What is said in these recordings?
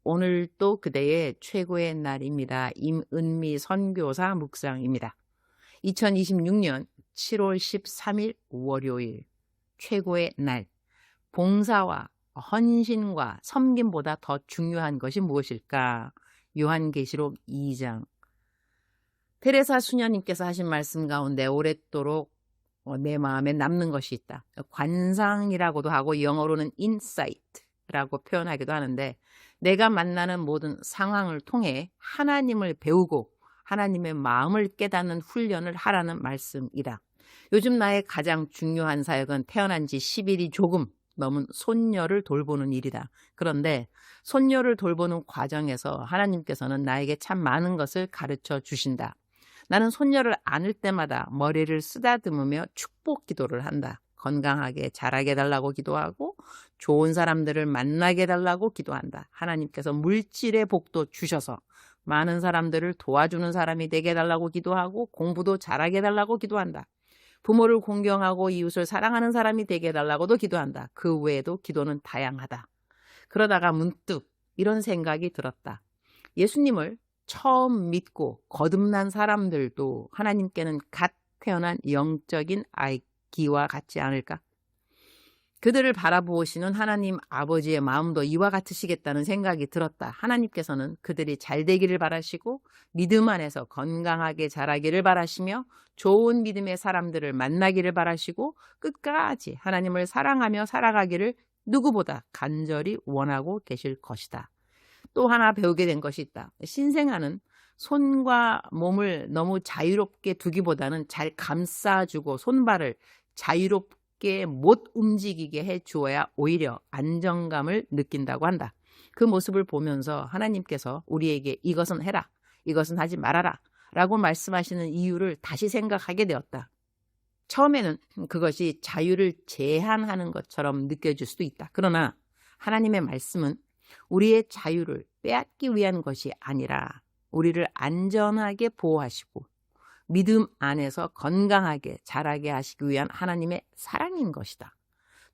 오늘 또 그대의 최고의 날입니다. 임은미 선교사 묵상입니다. 2026년 7월 13일 월요일 최고의 날. 봉사와 헌신과 섬김보다 더 중요한 것이 무엇일까? 요한계시록 2장. 테레사 수녀님께서 하신 말씀 가운데 오랫도록 내 마음에 남는 것이 있다. 관상이라고도 하고 영어로는 insight라고 표현하기도 하는데, 내가 만나는 모든 상황을 통해 하나님을 배우고 하나님의 마음을 깨닫는 훈련을 하라는 말씀이다. 요즘 나의 가장 중요한 사역은 태어난 지 10일이 조금 넘은 손녀를 돌보는 일이다. 그런데 손녀를 돌보는 과정에서 하나님께서는 나에게 참 많은 것을 가르쳐 주신다. 나는 손녀를 안을 때마다 머리를 쓰다듬으며 축복 기도를 한다. 건강하게 자라게 해달라고 기도하고 좋은 사람들을 만나게 해달라고 기도한다. 하나님께서 물질의 복도 주셔서 많은 사람들을 도와주는 사람이 되게 해달라고 기도하고 공부도 잘하게 해달라고 기도한다. 부모를 공경하고 이웃을 사랑하는 사람이 되게 해달라고도 기도한다. 그 외에도 기도는 다양하다. 그러다가 문득 이런 생각이 들었다. 예수님을 처음 믿고 거듭난 사람들도 하나님께는 갓 태어난 영적인 아기와 같지 않을까? 그들을 바라보시는 하나님 아버지의 마음도 이와 같으시겠다는 생각이 들었다. 하나님께서는 그들이 잘 되기를 바라시고 믿음 안에서 건강하게 자라기를 바라시며 좋은 믿음의 사람들을 만나기를 바라시고 끝까지 하나님을 사랑하며 살아가기를 누구보다 간절히 원하고 계실 것이다. 또 하나 배우게 된 것이 있다. 신생아는 손과 몸을 너무 자유롭게 두기보다는 잘 감싸주고 손발을 자유롭게 못 움직이게 해주어야 오히려 안정감을 느낀다고 한다. 그 모습을 보면서 하나님께서 우리에게 이것은 해라, 이것은 하지 말아라 라고 말씀하시는 이유를 다시 생각하게 되었다. 처음에는 그것이 자유를 제한하는 것처럼 느껴질 수도 있다. 그러나 하나님의 말씀은 우리의 자유를 빼앗기 위한 것이 아니라 우리를 안전하게 보호하시고 믿음 안에서 건강하게 자라게 하시기 위한 하나님의 사랑인 것이다.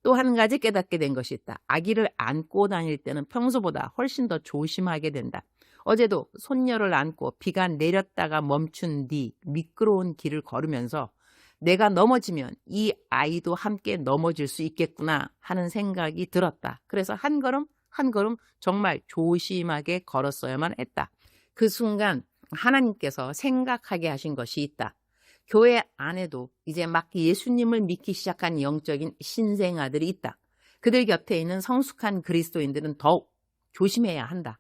또 한 가지 깨닫게 된 것이 있다. 아기를 안고 다닐 때는 평소보다 훨씬 더 조심하게 된다. 어제도 손녀를 안고 비가 내렸다가 멈춘 뒤 미끄러운 길을 걸으면서 내가 넘어지면 이 아이도 함께 넘어질 수 있겠구나 하는 생각이 들었다. 그래서 한 걸음 한 걸음 정말 조심하게 걸었어야만 했다. 그 순간 하나님께서 생각하게 하신 것이 있다. 교회 안에도 이제 막 예수님을 믿기 시작한 영적인 신생아들이 있다. 그들 곁에 있는 성숙한 그리스도인들은 더욱 조심해야 한다.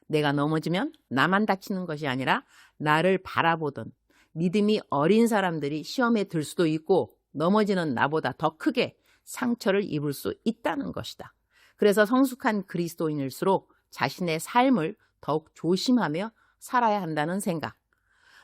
내가 넘어지면 나만 다치는 것이 아니라 나를 바라보던 믿음이 어린 사람들이 시험에 들 수도 있고 넘어지는 나보다 더 크게 상처를 입을 수 있다는 것이다. 그래서 성숙한 그리스도인일수록 자신의 삶을 더욱 조심하며 살아야 한다는 생각.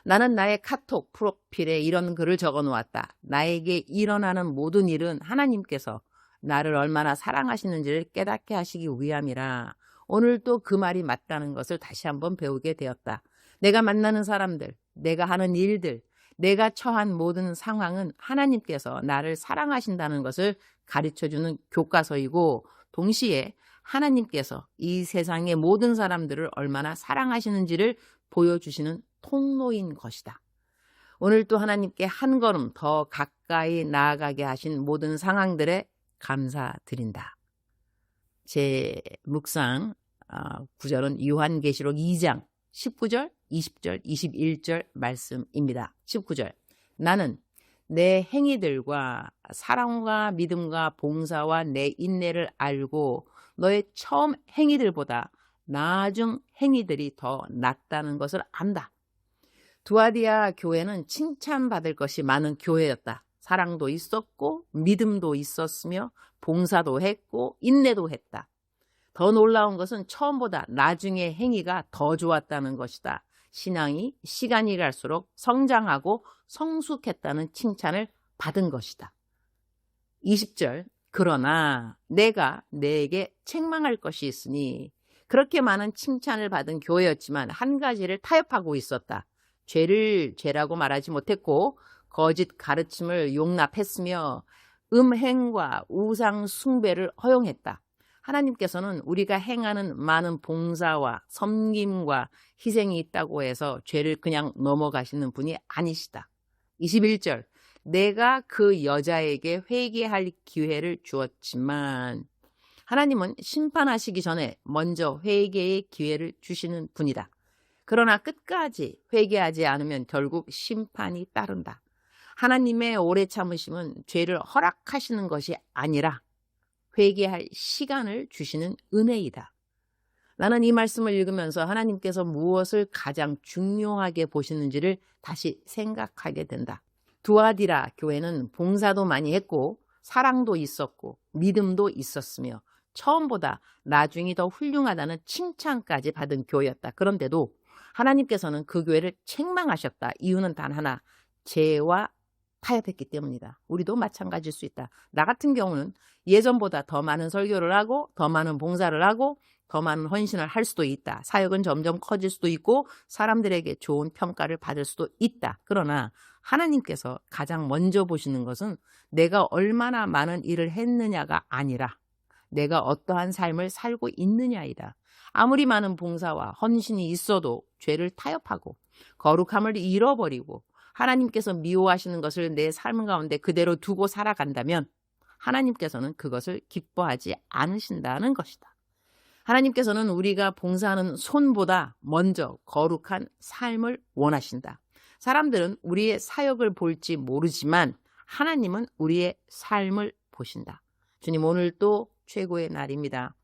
나는 나의 카톡 프로필에 이런 글을 적어 놓았다. 나에게 일어나는 모든 일은 하나님께서 나를 얼마나 사랑하시는지를 깨닫게 하시기 위함이라. 오늘 또 그 말이 맞다는 것을 다시 한번 배우게 되었다. 내가 만나는 사람들, 내가 하는 일들, 내가 처한 모든 상황은 하나님께서 나를 사랑하신다는 것을 가르쳐주는 교과서이고 동시에 하나님께서 이 세상의 모든 사람들을 얼마나 사랑하시는지를 보여주시는 통로인 것이다. 오늘 또 하나님께 한 걸음 더 가까이 나아가게 하신 모든 상황들에 감사드린다. 제 묵상 구절은 요한계시록 2장 19절, 20절, 21절 말씀입니다. 19절. 나는 내 행위들과 사랑과 믿음과 봉사와 내 인내를 알고 너의 처음 행위들보다 나중 행위들이 더 낫다는 것을 안다. 두아디아 교회는 칭찬받을 것이 많은 교회였다. 사랑도 있었고 믿음도 있었으며 봉사도 했고 인내도 했다. 더 놀라운 것은 처음보다 나중의 행위가 더 좋았다는 것이다. 신앙이 시간이 갈수록 성장하고 성숙했다는 칭찬을 받은 것이다. 20절. 그러나 내가 내게 책망할 것이 있으니 그렇게 많은 칭찬을 받은 교회였지만 한 가지를 타협하고 있었다. 죄를 죄라고 말하지 못했고 거짓 가르침을 용납했으며 음행과 우상 숭배를 허용했다. 하나님께서는 우리가 행하는 많은 봉사와 섬김과 희생이 있다고 해서 죄를 그냥 넘어가시는 분이 아니시다. 21절, 내가 그 여자에게 회개할 기회를 주었지만 하나님은 심판하시기 전에 먼저 회개의 기회를 주시는 분이다. 그러나 끝까지 회개하지 않으면 결국 심판이 따른다. 하나님의 오래 참으심은 죄를 허락하시는 것이 아니라 회개할 시간을 주시는 은혜이다. 나는 이 말씀을 읽으면서 하나님께서 무엇을 가장 중요하게 보시는지를 다시 생각하게 된다. 두아디라 교회는 봉사도 많이 했고 사랑도 있었고 믿음도 있었으며 처음보다 나중이 더 훌륭하다는 칭찬까지 받은 교회였다. 그런데도 하나님께서는 그 교회를 책망하셨다. 이유는 단 하나, 죄와 타협했기 때문이다. 우리도 마찬가지일 수 있다. 나 같은 경우는 예전보다 더 많은 설교를 하고 더 많은 봉사를 하고 더 많은 헌신을 할 수도 있다. 사역은 점점 커질 수도 있고 사람들에게 좋은 평가를 받을 수도 있다. 그러나 하나님께서 가장 먼저 보시는 것은 내가 얼마나 많은 일을 했느냐가 아니라 내가 어떠한 삶을 살고 있느냐이다. 아무리 많은 봉사와 헌신이 있어도 죄를 타협하고 거룩함을 잃어버리고 하나님께서 미워하시는 것을 내 삶 가운데 그대로 두고 살아간다면 하나님께서는 그것을 기뻐하지 않으신다는 것이다. 하나님께서는 우리가 봉사하는 손보다 먼저 거룩한 삶을 원하신다. 사람들은 우리의 사역을 볼지 모르지만 하나님은 우리의 삶을 보신다. 주님, 오늘도 최고의 날입니다.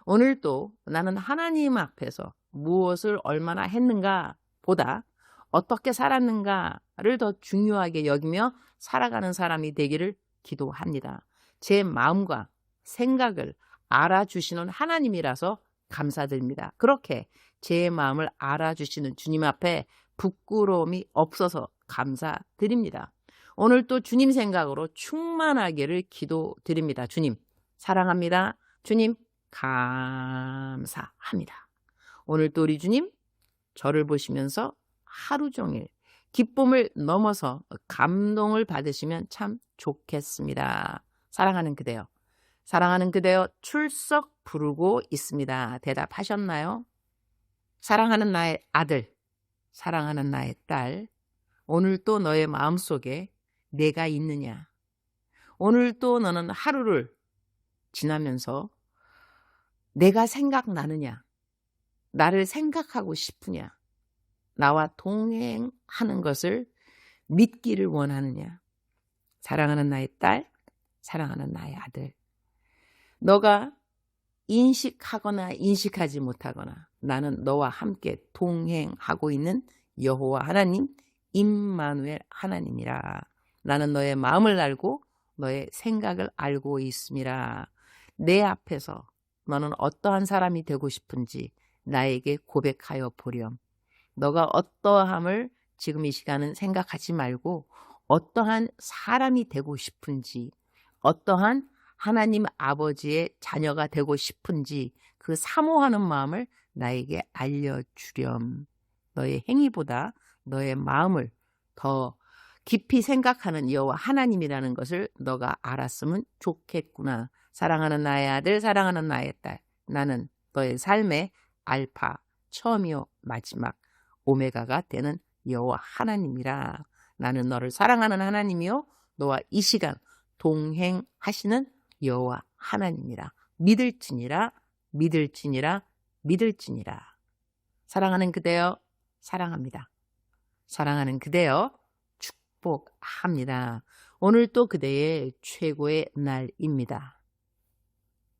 오늘도 나는 하나님 앞에서 무엇을 얼마나 했는가 보다 어떻게 살았는가를 더 중요하게 여기며 살아가는 사람이 되기를 기도합니다. 제 마음과 생각을 알아주시는 하나님이라서 감사드립니다. 그렇게 제 마음을 알아주시는 주님 앞에 부끄러움이 없어서 감사드립니다. 오늘 또 주님 생각으로 충만하기를 기도드립니다. 주님 사랑합니다. 주님 감사합니다. 오늘 또 우리 주님 저를 보시면서 하루 종일 기쁨을 넘어서 감동을 받으시면 참 좋겠습니다. 사랑하는 그대여, 사랑하는 그대여 출석 부르고 있습니다. 대답하셨나요? 사랑하는 나의 아들, 사랑하는 나의 딸, 오늘 또 너의 마음속에 내가 있느냐? 오늘 또 너는 하루를 지나면서 내가 생각나느냐? 나를 생각하고 싶으냐? 나와 동행하는 것을 믿기를 원하느냐? 사랑하는 나의 딸, 사랑하는 나의 아들, 너가 인식하거나 인식하지 못하거나 나는 너와 함께 동행하고 있는 여호와 하나님, 임마누엘 하나님이라. 나는 너의 마음을 알고 너의 생각을 알고 있음이라. 내 앞에서 너는 어떠한 사람이 되고 싶은지 나에게 고백하여 보렴. 너가 어떠함을 지금 이 시간은 생각하지 말고 어떠한 사람이 되고 싶은지, 어떠한 하나님 아버지의 자녀가 되고 싶은지 그 사모하는 마음을 나에게 알려주렴. 너의 행위보다 너의 마음을 더 깊이 생각하는 여호와 하나님이라는 것을 너가 알았으면 좋겠구나. 사랑하는 나의 아들, 사랑하는 나의 딸, 나는 너의 삶의 알파, 처음이요 마지막, 오메가가 되는 여호와 하나님이라. 나는 너를 사랑하는 하나님이요 너와 이 시간 동행하시는 여호와 하나님이라. 믿을지니라, 믿을지니라, 믿을지니라. 사랑하는 그대여 사랑합니다. 사랑하는 그대여 축복합니다. 오늘 또 그대의 최고의 날입니다.